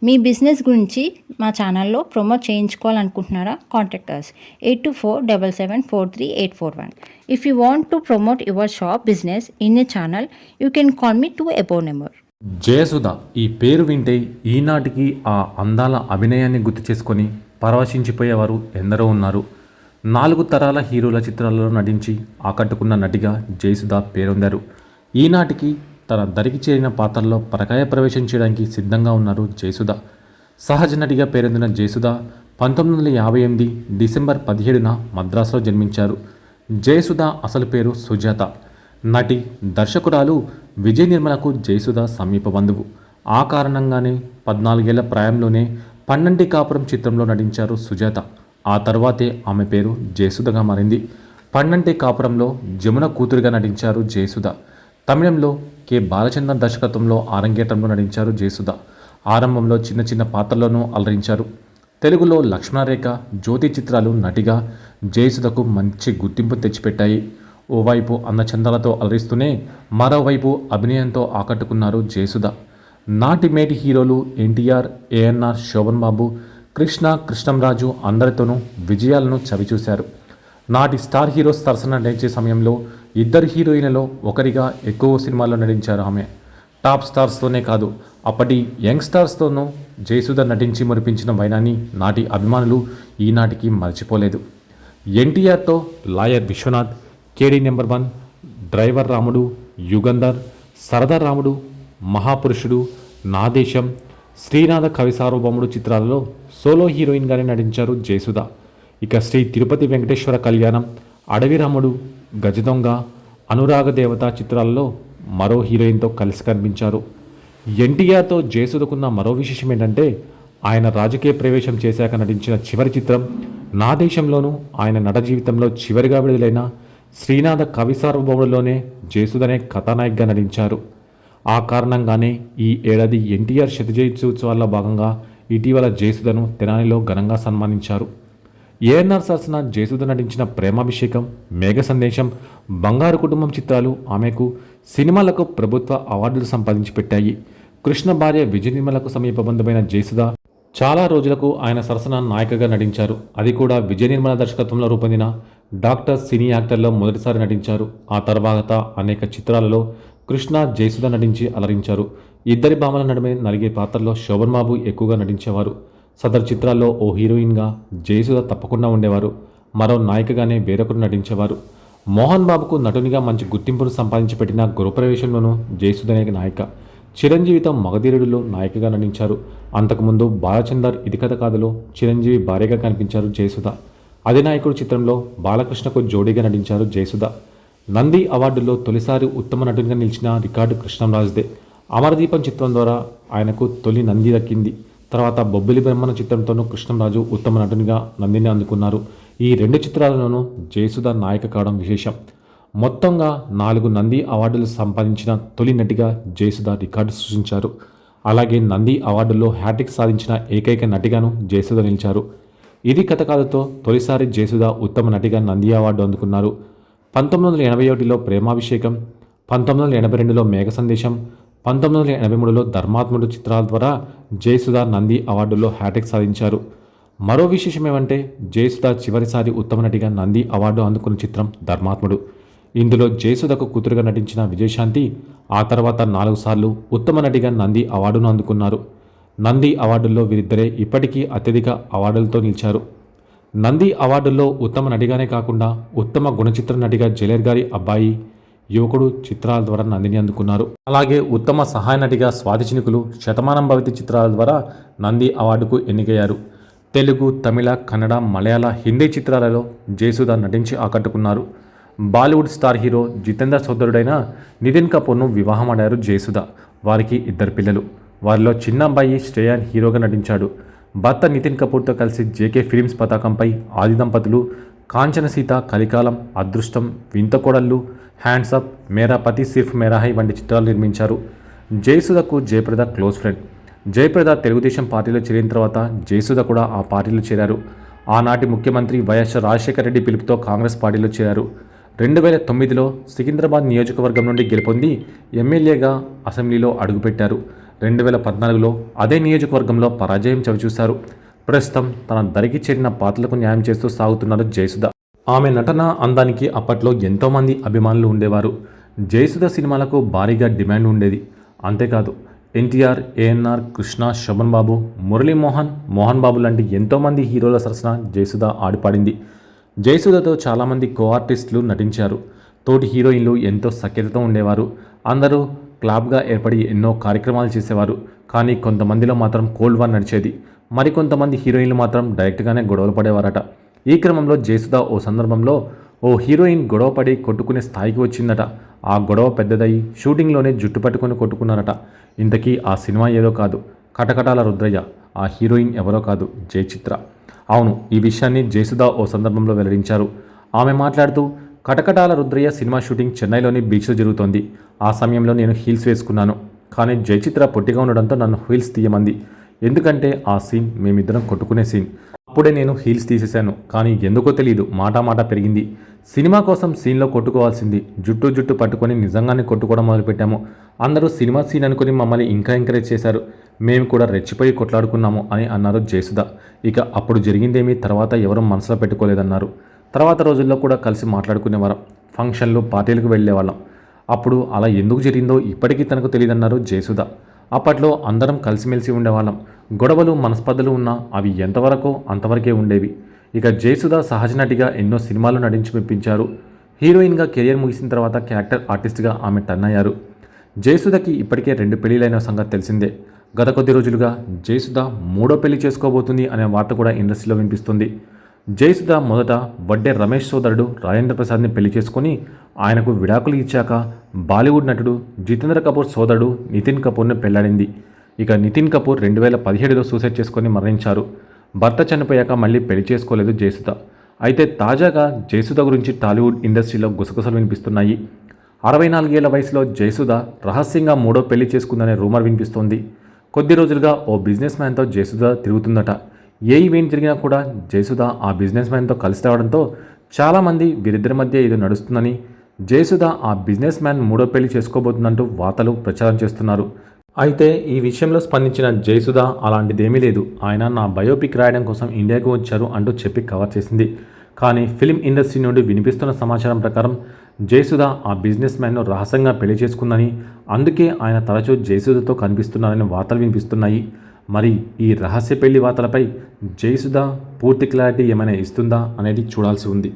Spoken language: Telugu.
మీ బిజినెస్ గురించి మా ఛానల్లో ప్రమోట్ చేయించుకోవాలనుకుంటున్నారా? Contact us 8247743841. If you want to promote your shop business in a channel, you can call me to above number. Jayasudha ఈ పేరు వింటే ఈనాటికి ఆ అందాల అభినయాన్ని గుర్తు చేసుకొని పరవశించిపోయేవారు ఎందరో ఉన్నారు. 4 తరాల హీరోల చిత్రాలలో నటించి ఆకట్టుకున్న నటిగా జయసుధ పేరొందారు. ఈనాటికి తన దరికి చేరిన పాత్రల్లో పరకాయ ప్రవేశం చేయడానికి సిద్ధంగా ఉన్నారు జయసుధ. సహజ నటిగా పేరొందిన జయసుధ 1958 డిసెంబర్ 17న మద్రాసులో జన్మించారు. జయసుధ అసలు పేరు సుజాత. నటి, దర్శకురాలు విజయ నిర్మలకు జయసుధ సమీప బంధువు. ఆ కారణంగానే 14 ఏళ్ల ప్రాయంలోనే పన్నంటి కాపురం చిత్రంలో నటించారు సుజాత. ఆ తర్వాతే ఆమె పేరు జయసుధగా మారింది. పన్నంటి కాపురంలో జమున కూతురుగా నటించారు జయసుధ. తమిళంలో కె బాలచంద్ర దర్శకత్వంలో ఆరంగేట్రంలో నటించారు జయసుధ. ఆరంభంలో చిన్న చిన్న పాత్రలను అలరించారు. తెలుగులో లక్ష్మణరేఖ, జ్యోతి చిత్రాలు నటిగా జయసుధకు మంచి గుర్తింపు తెచ్చిపెట్టాయి. ఓవైపు అందచందాలతో అలరిస్తూనే మరోవైపు అభినయంతో ఆకట్టుకున్నారు జయసుధ. నాటి మేటి హీరోలు ఎన్టీఆర్, ఏఎన్ఆర్, శోభన్ బాబు, కృష్ణ, కృష్ణంరాజు అందరితోనూ విజయాలను చవిచూశారు. నాటి స్టార్ హీరోస్ సరసన నటించే సమయంలో ఇద్దరు హీరోయిన్లలో ఒకరిగా ఎక్కువ సినిమాల్లో నటించారు ఆమె. టాప్ స్టార్స్తోనే కాదు, అప్పటి యంగ్ స్టార్స్తోనూ జయసుధ నటించి మురిపించిన వైనాన్ని నాటి అభిమానులు ఈనాటికి మర్చిపోలేదు. ఎన్టీఆర్తో లాయర్ విశ్వనాథ్, కేడీ నెంబర్ 1, డ్రైవర్ రాముడు, యుగంధర్, సరదార్ రాముడు, మహాపురుషుడు, నా దేశం, శ్రీనాథ కవి సార్వభౌముడు చిత్రాలలో సోలో హీరోయిన్గానే నటించారు జయసుధ. ఇక శ్రీ తిరుపతి వెంకటేశ్వర కళ్యాణం, అడవి రాముడు, గజదొంగ, అనురాగ దేవత చిత్రాలలో మరో హీరోయిన్తో కలిసి కనిపించారు. ఎన్టీఆర్తో జయసుధకున్న మరో విశేషం ఏంటంటే ఆయన రాజకీయ ప్రవేశం చేశాక నటించిన చివరి చిత్రం నా దేశంలోనూ ఆయన నట జీవితంలో చివరిగా విడుదలైన శ్రీనాథ కవి సార్వభౌముడిలోనే జయసుధనే కథానాయికగా నటించారు. ఆ కారణంగానే ఈ ఏడాది ఎన్టీఆర్ శతజయంత్యోత్సవాల్లో భాగంగా ఇటీవల జయసుధను తెనాలిలో ఘనంగా సన్మానించారు. ఏఎన్ఆర్ సరసన జయసుధ నటించిన ప్రేమాభిషేకం, మేఘ సందేశం, బంగారు కుటుంబం చిత్రాలు ఆమెకు సినిమాలకు ప్రభుత్వ అవార్డులు సంపాదించి పెట్టాయి. కృష్ణ భార్య విజయ నిర్మలకు సమీప బంధువైన జయసుధ చాలా రోజులకు ఆయన సరసన నాయికగా నటించారు. అది కూడా విజయ నిర్మల దర్శకత్వంలో రూపొందిన డాక్టర్ సినీ యాక్టర్లో మొదటిసారి నటించారు. ఆ తర్వాత అనేక చిత్రాలలో కృష్ణ, జయసుధ నటించి అలరించారు. ఇద్దరి భామల నడుమే నలిగే పాత్రలో శోభన్ బాబు ఎక్కువగా నటించేవారు. సదరు చిత్రాల్లో ఓ హీరోయిన్గా జయసుధ తప్పకుండా ఉండేవారు. మరో నాయికగానే వేరొకరు నటించేవారు. మోహన్ బాబుకు నటునిగా మంచి గుర్తింపును సంపాదించి పెట్టిన గృహప్రవేశంలోనూ జయసుధనే నాయిక. చిరంజీవితో మగధీరుడిలో నాయికగా నటించారు. అంతకుముందు బాలచందర్ ఇది కథ కాదులో చిరంజీవి భార్యగా కనిపించారు జయసుధ. అధినాయకుడు చిత్రంలో బాలకృష్ణకు జోడీగా నటించారు జయసుధ. నంది అవార్డుల్లో తొలిసారి ఉత్తమ నటునిగా నిలిచిన రికార్డు కృష్ణంరాజుదే. అమరదీపం చిత్రం ద్వారా ఆయనకు తొలి నంది దక్కింది. తర్వాత బొబ్బిలి బ్రహ్మణ చిత్రంతోనూ కృష్ణంరాజు ఉత్తమ నటునిగా నందిని అందుకున్నారు. ఈ 2 చిత్రాలలోనూ జయసుధ నాయిక కావడం విశేషం. మొత్తంగా 4 నంది అవార్డులు సంపాదించిన తొలి నటిగా జయసుధ రికార్డు సృష్టించారు. అలాగే నంది అవార్డుల్లో హ్యాట్రిక్ సాధించిన ఏకైక నటిగాను జయసుధ నిలిచారు. ఇది కథ కాదుతో తొలిసారి జయసుధ ఉత్తమ నటిగా నంది అవార్డు అందుకున్నారు. 1981లో ప్రేమాభిషేకం, 1982లో మేఘ సందేశం, 1983లో ధర్మాత్ముడు చిత్రాల ద్వారా జయసుధ నంది అవార్డుల్లో హ్యాట్రిక్ సాధించారు. మరో విశేషం ఏమంటే జయసుధ చివరిసారి ఉత్తమ నటిగా నంది అవార్డు అందుకున్న చిత్రం ధర్మాత్ముడు. ఇందులో జయసుధకు కూతురుగా నటించిన విజయశాంతి ఆ తర్వాత 4 సార్లు ఉత్తమ నటిగా నంది అవార్డును అందుకున్నారు. నంది అవార్డుల్లో వీరిద్దరే ఇప్పటికీ అత్యధిక అవార్డులతో నిలిచారు. నంది అవార్డుల్లో ఉత్తమ నటిగానే కాకుండా ఉత్తమ గుణచిత్ర నటిగా జలేర్ గారి అబ్బాయి, యువకుడు చిత్రాల ద్వారా నందిని అందుకున్నారు. అలాగే ఉత్తమ సహాయ నటిగా స్వాతి చినుకులు, శతమానం భవతి చిత్రాల ద్వారా నంది అవార్డుకు ఎన్నికయ్యారు. తెలుగు, తమిళ, కన్నడ, మలయాళ, హిందీ చిత్రాలలో జయసుధ నటించి ఆకట్టుకున్నారు. బాలీవుడ్ స్టార్ హీరో జితేందర్ సోదరుడైన నితిన్ కపూర్ను వివాహమాడారు జయసుధ. వారికి 2 పిల్లలు. వారిలో చిన్న అబ్బాయి శ్రేయాన్ హీరోగా నటించాడు. భర్త నితిన్ కపూర్తో కలిసి జేకే ఫిల్మ్స్ పతాకంపై ఆది దంపతులు కాంచన సీత, కలికాలం, అదృష్టం, వింత కోడళ్ళు, హ్యాండ్సప్, మేరా పతి సిర్ఫ్ మేరా హై వంటి చిత్రాలు నిర్మించారు. జయసుధకు జయప్రద క్లోజ్ ఫ్రెండ్. జయప్రద తెలుగుదేశం పార్టీలో చేరిన తర్వాత జయసుధ కూడా ఆ పార్టీలో చేరారు. ఆనాటి ముఖ్యమంత్రి వైఎస్ రాజశేఖర రెడ్డి పిలుపుతో కాంగ్రెస్ పార్టీలో చేరారు. 2009లో సికింద్రాబాద్ నియోజకవర్గం నుండి గెలుపొంది ఎమ్మెల్యేగా అసెంబ్లీలో అడుగుపెట్టారు. 2014లో అదే నియోజకవర్గంలో పరాజయం చవిచూశారు. ప్రస్తుతం తన దరికి చేరిన పాత్రలకు న్యాయం చేస్తూ సాగుతున్నారు జయసుధ. ఆమె నటన అందానికి అప్పట్లో ఎంతోమంది అభిమానులు ఉండేవారు. జయసుధ సినిమాలకు భారీగా డిమాండ్ ఉండేది. అంతేకాదు ఎన్టీఆర్, ఏఎన్ఆర్, కృష్ణ, శోభన్ బాబు, మురళీమోహన్, మోహన్ బాబు లాంటి ఎంతోమంది హీరోల సరసన జయసుధ ఆడిపాడింది. జయసుధతో చాలామంది కో ఆర్టిస్టులు నటించారు. తోటి హీరోయిన్లు ఎంతో సఖ్యతతో ఉండేవారు. అందరూ క్లాబ్గా ఏర్పడి ఎన్నో కార్యక్రమాలు చేసేవారు. కానీ కొంతమందిలో మాత్రం కోల్డ్ వార్ నడిచేది. మరికొంతమంది హీరోయిన్లు మాత్రం డైరెక్ట్గానే గొడవలు పడేవారట. ఈ క్రమంలో జయసుధ ఓ సందర్భంలో ఓ హీరోయిన్ గొడవపడి కొట్టుకునే స్థాయికి వచ్చిందట. ఆ గొడవ పెద్దదై షూటింగ్లోనే జుట్టు పట్టుకొని కొట్టుకున్నారట. ఇంతకీ ఆ సినిమా ఏదో కాదు, కటకటాల రుద్రయ్య. ఆ హీరోయిన్ ఎవరో కాదు, జయచిత్ర. అవును, ఈ విషయాన్ని జయసుధ ఓ సందర్భంలో వెల్లడించారు. ఆమె మాట్లాడుతూ, కటకటాల రుద్రయ్య సినిమా షూటింగ్ చెన్నైలోని బీచ్లో జరుగుతోంది. ఆ సమయంలో నేను హీల్స్ వేసుకున్నాను. కానీ జయచిత్ర పొట్టిగా ఉండడంతో నన్ను హీల్స్ తీయమంది. ఎందుకంటే ఆ సీన్ మేమిద్దరం కొట్టుకునే సీన్. అప్పుడే నేను హీల్స్ తీసేశాను. కానీ ఎందుకో తెలియదు, మాట పెరిగింది. సినిమా కోసం సీన్లో కొట్టుకోవాల్సింది జుట్టు పట్టుకొని నిజంగానే కొట్టుకోవడం మొదలుపెట్టాము. అందరూ సినిమా సీన్ అనుకుని మమ్మల్ని ఇంకా ఎంకరేజ్ చేశారు. మేము కూడా రెచ్చిపోయి కొట్లాడుకున్నాము అని అన్నారు జయసుధ. ఇక అప్పుడు జరిగిందేమీ తర్వాత ఎవరూ మనసులో పెట్టుకోలేదన్నారు. తర్వాత రోజుల్లో కూడా కలిసి మాట్లాడుకునేవారం. ఫంక్షన్లు, పార్టీలకు వెళ్ళేవాళ్ళం. అప్పుడు అలా ఎందుకు జరిగిందో ఇప్పటికీ తనకు తెలియదన్నారు జయసుధ. అప్పట్లో అందరం కలిసిమెలిసి ఉండేవాళ్ళం. గొడవలు, మనస్పర్ధలు ఉన్నా అవి ఎంతవరకో అంతవరకే ఉండేవి. ఇక జయసుధ సహజ నటిగా ఎన్నో సినిమాలు నటించి మెప్పించారు. హీరోయిన్గా కెరియర్ ముగిసిన తర్వాత క్యారెక్టర్ ఆర్టిస్ట్గా ఆమె టర్న్ అయ్యారు. జయసుధకి ఇప్పటికే 2 పెళ్లిలైన సంగతి తెలిసిందే. గత కొద్ది రోజులుగా జయసుధ 3వ పెళ్లి చేసుకోబోతుంది అనే వార్త కూడా ఇండస్ట్రీలో వినిపిస్తుంది. జయసుధ మొదట వడ్డే రమేష్ సోదరుడు రాజేంద్ర ప్రసాద్ని పెళ్లి చేసుకుని ఆయనకు విడాకులు ఇచ్చాక బాలీవుడ్ నటుడు జితేంద్ర కపూర్ సోదరుడు నితిన్ కపూర్ని పెళ్లాడింది. ఇక నితిన్ కపూర్ 2017లో సూసైడ్ చేసుకొని మరణించారు. భర్త చనిపోయాక మళ్ళీ పెళ్లి చేసుకోలేదు జయసుధ. అయితే తాజాగా జయసుధ గురించి టాలీవుడ్ ఇండస్ట్రీలో గుసగుసలు వినిపిస్తున్నాయి. 64 ఏళ్ల వయసులో జయసుధ రహస్యంగా 3వ పెళ్లి చేసుకుందనే రూమర్ వినిపిస్తోంది. కొద్ది రోజులుగా ఓ బిజినెస్ మ్యాన్తో జయసుధ తిరుగుతుందట. ఏ ఈవెంట్ జరిగినా కూడా జయసుధ ఆ బిజినెస్ మ్యాన్తో కలిసి రావడంతో చాలామంది వీరిద్దరి మధ్య ఏదో నడుస్తుందని, జయసుధ ఆ బిజినెస్ మ్యాన్ 3వ పెళ్లి చేసుకోబోతుందంటూ వార్తలు ప్రచారం చేస్తున్నారు. అయితే ఈ విషయంలో స్పందించిన జయసుధ అలాంటిదేమీ లేదు, ఆయన నా బయోపిక్ రాయడం కోసం ఇండియాకు వచ్చారు అంటూ చెప్పి కవర్ చేసింది. కానీ ఫిలిం ఇండస్ట్రీ నుండి వినిపిస్తున్న సమాచారం ప్రకారం జయసుధ ఆ బిజినెస్ మ్యాన్ను రహస్యంగా పెళ్లి చేసుకుందని, అందుకే ఆయన తరచూ జయసుధతో కనిపిస్తున్నారని వార్తలు వినిపిస్తున్నాయి. మరి ఈ రహస్య పెళ్లి వార్తలపై జయసుధ పూర్తి క్లారిటీ ఏమైనా ఇస్తుందా అనేది చూడాల్సి ఉంది.